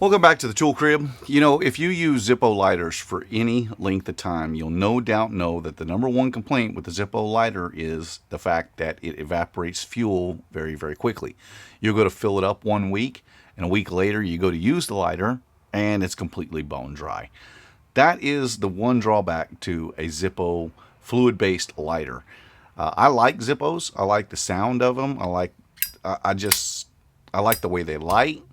Welcome back to the Tool Crib. You know, if you use Zippo lighters for any length of time, you'll no doubt know that the number one complaint with the Zippo lighter is the fact that it evaporates fuel very, very quickly. You'll go to fill it up 1 week, and a week later you go to use the lighter, and it's completely bone dry. That is the one drawback to a Zippo fluid-based lighter. I like Zippos. I like the sound of them. I like the way they light.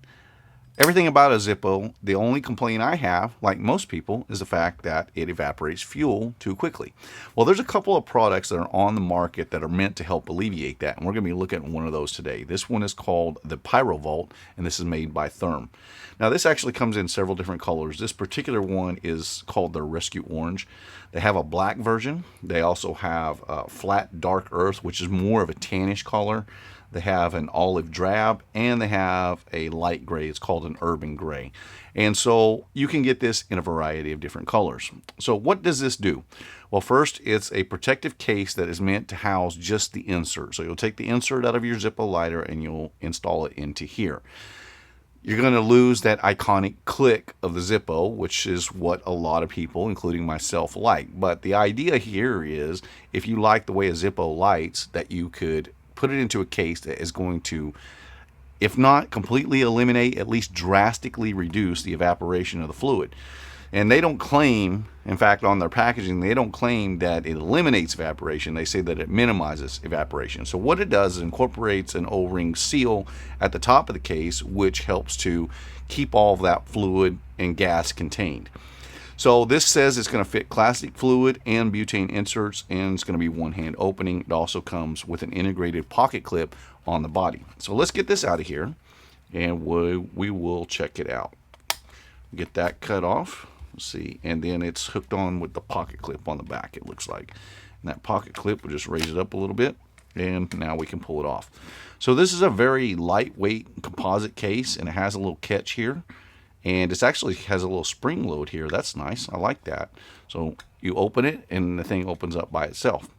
Everything about a Zippo, the only complaint I have, like most people, is the fact that it evaporates fuel too quickly. Well, there's a couple of products that are on the market that are meant to help alleviate that, and we're going to be looking at one of those today. This one is called the Pyrovault, and this is made by Thyrm. Now, this actually comes in several different colors. This particular one is called the Rescue Orange. They have a black version. They also have a flat dark earth, which is more of a tannish color. They have an olive drab, and they have a light gray. It's called an urban gray. And so you can get this in a variety of different colors. So what does this do? Well, first, it's a protective case that is meant to house just the insert. So you'll take the insert out of your Zippo lighter and you'll install it into here. You're going to lose that iconic click of the Zippo, which is what a lot of people, including myself, like. But the idea here is, if you like the way a Zippo lights, that you could put it into a case that is going to, if not completely eliminate, at least drastically reduce the evaporation of the fluid. And they don't claim, in fact, on their packaging, they don't claim that it eliminates evaporation. They say that it minimizes evaporation. So what it does is incorporates an O-ring seal at the top of the case, which helps to keep all of that fluid and gas contained. So this says it's going to fit classic fluid and butane inserts, and it's going to be one-hand opening. It also comes with an integrated pocket clip on the body. So let's get this out of here, and we will check it out. Get that cut off. Let's see, and then it's hooked on with the pocket clip on the back, it looks like. And that pocket clip will just raise it up a little bit, and now we can pull it off. So this is a very lightweight composite case, and it has a little catch here. And it actually has a little spring load here. That's nice. I like that. So you open it and the thing opens up by itself.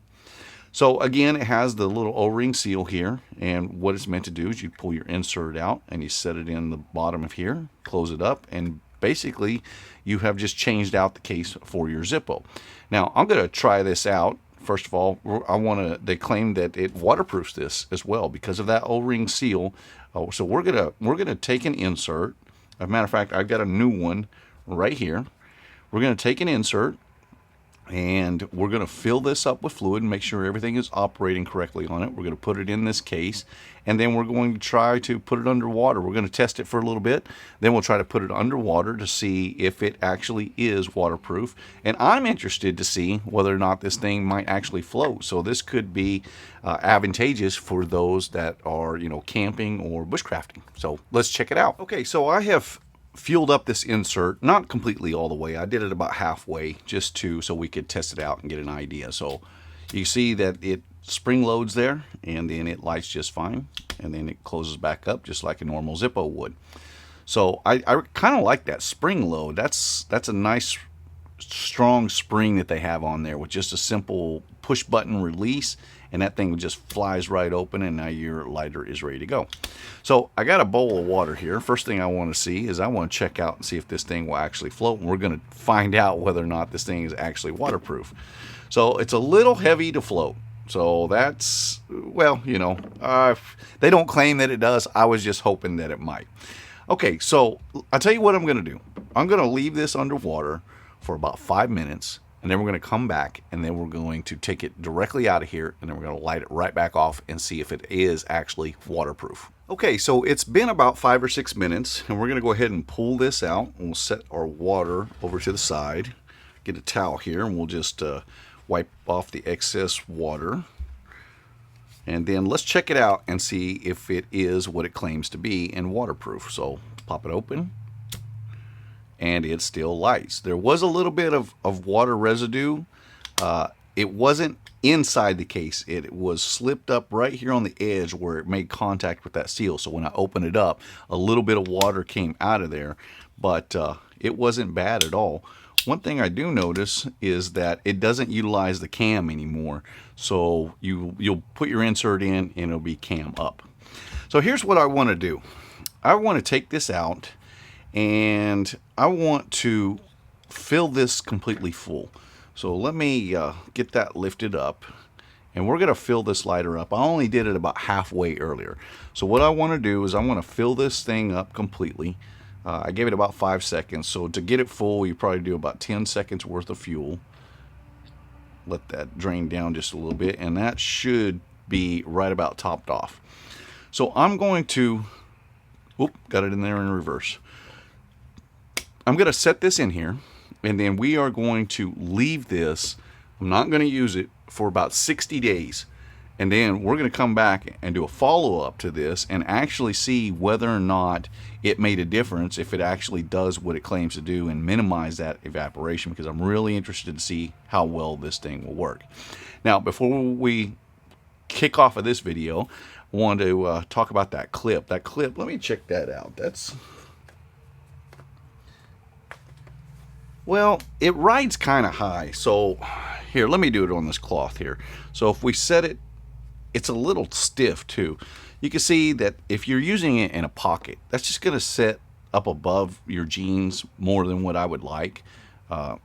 So again, it has the little O-ring seal here. And what it's meant to do is you pull your insert out and you set it in the bottom of here, close it up, and basically you have just changed out the case for your Zippo. Now I'm going to try this out. First of all, they claim that it waterproofs this as well because of that O-ring seal. So we're gonna take an insert. As a matter of fact, I've got a new one right here. We're going to take an insert and we're going to fill this up with fluid and make sure everything is operating correctly on it. We're going to put it in this case, and then we're going to try to put it underwater. We're going to test it for a little bit. Then we'll try to put it underwater to see if it actually is waterproof. And I'm interested to see whether or not this thing might actually float. So this could be advantageous for those that are, camping or bushcrafting. So let's check it out. Okay, so I have fueled up this insert, not completely all the way. I did it about halfway just so we could test it out and get an idea. So you see that it spring loads there, and then it lights just fine, and then it closes back up just like a normal Zippo would. So I kind of like that spring load. That's a nice strong spring that they have on there with just a simple push button release, and that thing just flies right open, and now your lighter is ready to go. So I got a bowl of water here. First thing I want to see is I want to check out and see if this thing will actually float, and we're going to find out whether or not this thing is actually waterproof. So it's a little heavy to float. So that's, well, they don't claim that it does. I was just hoping that it might. Okay, so I'll tell you what I'm going to do. I'm going to leave this underwater for about 5 minutes, and then we're going to come back, and then we're going to take it directly out of here, and then we're going to light it right back off and see if it is actually waterproof. Okay, so it's been about 5 or 6 minutes, and we're going to go ahead and pull this out, and we'll set our water over to the side. Get a towel here, and we'll just wipe off the excess water. And then let's check it out and see if it is what it claims to be and waterproof. So pop it open, and it still lights. There was a little bit of water residue. It wasn't inside the case. It was slipped up right here on the edge where it made contact with that seal. So when I opened it up, a little bit of water came out of there, but it wasn't bad at all. One thing I do notice is that it doesn't utilize the cam anymore. So you'll put your insert in and it'll be cam up. So here's what I want to do. I want to take this out and I want to fill this completely full. So let me get that lifted up, and we're going to fill this lighter up. I only did it about halfway earlier. So what I want to do is I want to fill this thing up completely. I gave it about 5 seconds. So to get it full, you probably do about 10 seconds worth of fuel. Let that drain down just a little bit, and that should be right about topped off. So I'm going to, got it in there in reverse. I'm going to set this in here, and then we are going to leave this. I'm not going to use it for about 60 days. And then we're going to come back and do a follow-up to this and actually see whether or not it made a difference, if it actually does what it claims to do and minimize that evaporation, because I'm really interested to see how well this thing will work. Now, before we kick off of this video, I wanted to talk about that clip. That clip, let me check that out. Well, it rides kind of high. So here, let me do it on this cloth here. So if we set it, it's a little stiff too. You can see that if you're using it in a pocket, that's just going to sit up above your jeans more than what I would like.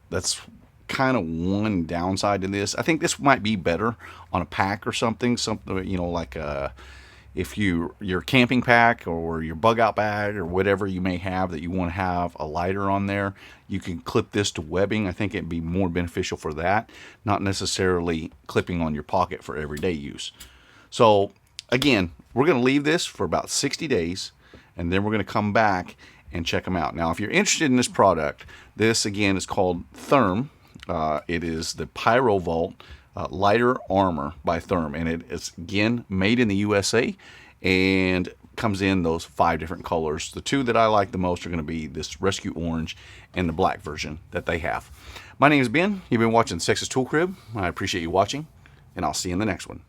That's kind of one downside to this. I think this might be better on a pack or something, you know, like if your camping pack or your bug out bag or whatever you may have that you want to have a lighter on there, you can clip this to webbing. I think it'd be more beneficial for that, not necessarily clipping on your pocket for everyday use. So again, we're going to leave this for about 60 days, and then we're going to come back and check them out. Now, if you're interested in this product, this again is called Thyrm. It is the Pyrovault lighter armor by Thyrm, and it is again made in the USA and comes in those 5 different colors. The 2 that I like the most are going to be this rescue orange and the black version that they have. My name is Ben. You've been watching Texas Tool Crib. I appreciate you watching, and I'll see you in the next one.